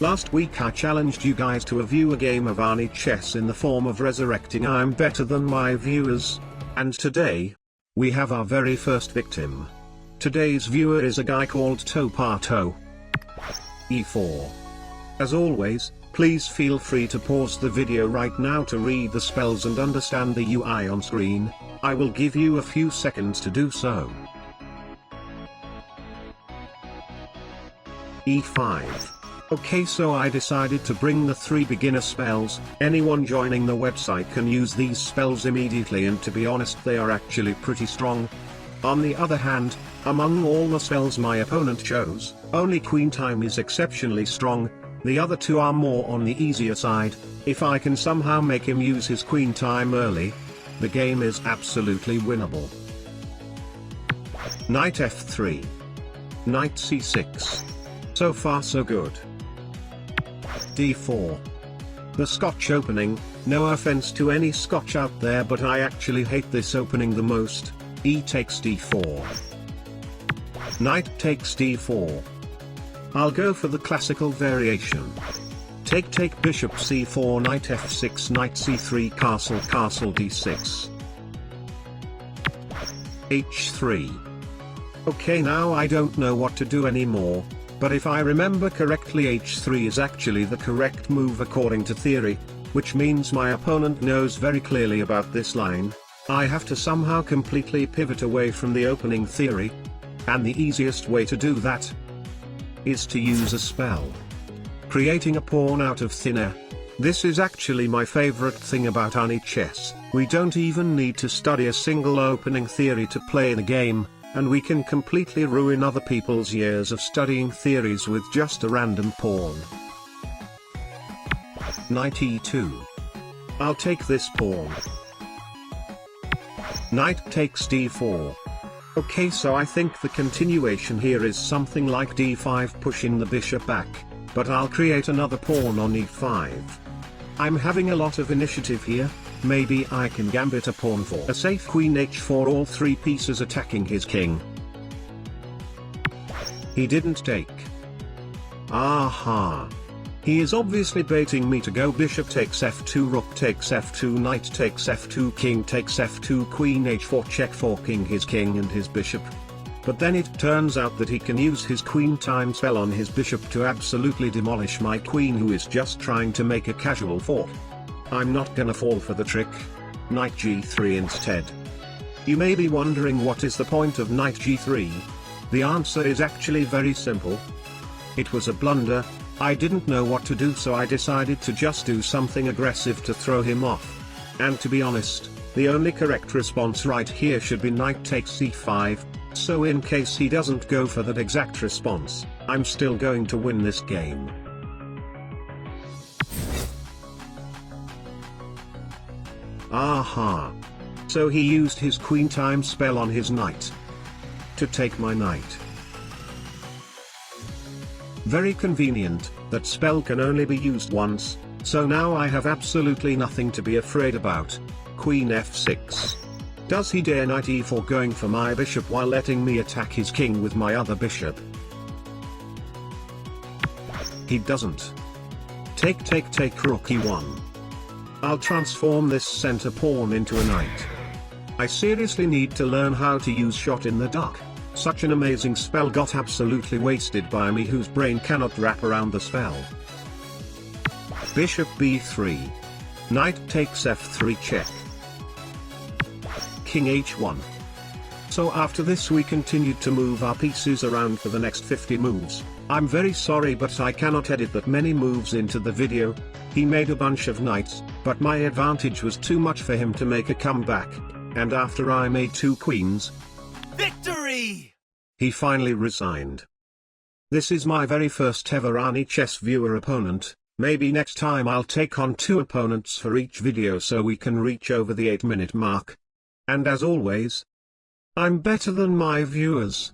Last week I challenged you guys to a viewer game of Anichess in the form of resurrecting I'm better than my viewers. And today, we have our very first victim. Today's viewer is a guy called Topato. E4. As always, please feel free to pause the video right now to read the spells and understand the UI on screen. I will give you a few seconds to do so. E5. Okay, so I decided to bring the 3 beginner spells. Anyone joining the website can use these spells immediately, and to be honest they are actually pretty strong. On the other hand, among all the spells my opponent chose, only Queen Time is exceptionally strong. The other 2 are more on the easier side. If I can somehow make him use his Queen Time early, the game is absolutely winnable. Knight F3. Knight C6. So far so good. D4. The Scotch opening, no offense to any Scotch out there, but I actually hate this opening the most. E takes D4. Knight takes D4. I'll go for the classical variation. Take bishop C4, knight F6, knight C3, castle D6. H3. Okay, now I don't know what to do anymore. But if I remember correctly, H3 is actually the correct move according to theory, which means my opponent knows very clearly about this line. I have to somehow completely pivot away from the opening theory. And the easiest way to do that is to use a spell. Creating a pawn out of thin air. This is actually my favorite thing about Anichess. We don't even need to study a single opening theory to play the game. And we can completely ruin other people's years of studying theories with just a random pawn. Knight E2. I'll take this pawn. Knight takes D4. Okay, so I think the continuation here is something like D5, pushing the bishop back, but I'll create another pawn on E5. I'm having a lot of initiative here. Maybe I can gambit a pawn for a safe queen H4, all 3 pieces attacking his king. He didn't take. Aha. He is obviously baiting me to go bishop takes F2, rook takes F2, knight takes F2, king takes F2, queen H4, check, forking his king and his bishop. But then it turns out that he can use his Queen Time spell on his bishop to absolutely demolish my queen, who is just trying to make a casual fort. I'm not gonna fall for the trick. Knight G3 instead. You may be wondering, what is the point of Knight G3? The answer is actually very simple. It was a blunder. I didn't know what to do, so I decided to just do something aggressive to throw him off. And to be honest, the only correct response right here should be Knight takes C5, so in case he doesn't go for that exact response, I'm still going to win this game. Aha. So he used his Queen Time spell on his knight to take my knight. Very convenient. That spell can only be used once, so now I have absolutely nothing to be afraid about. Queen F6. Does he dare knight E4, going for my bishop while letting me attack his king with my other bishop? He doesn't. Take rook E1. I'll transform this center pawn into a knight. I seriously need to learn how to use shot in the dark. Such an amazing spell got absolutely wasted by me, whose brain cannot wrap around the spell. Bishop B3. Knight takes F3, check. King H1. So after this we continued to move our pieces around for the next 50 moves. I'm very sorry, but I cannot edit that many moves into the video. He made a bunch of knights, but my advantage was too much for him to make a comeback, and after I made 2 queens, victory! He finally resigned. This is my very first ever Anichess viewer opponent. Maybe next time I'll take on 2 opponents for each video so we can reach over the 8-minute mark. And as always, I'm better than my viewers.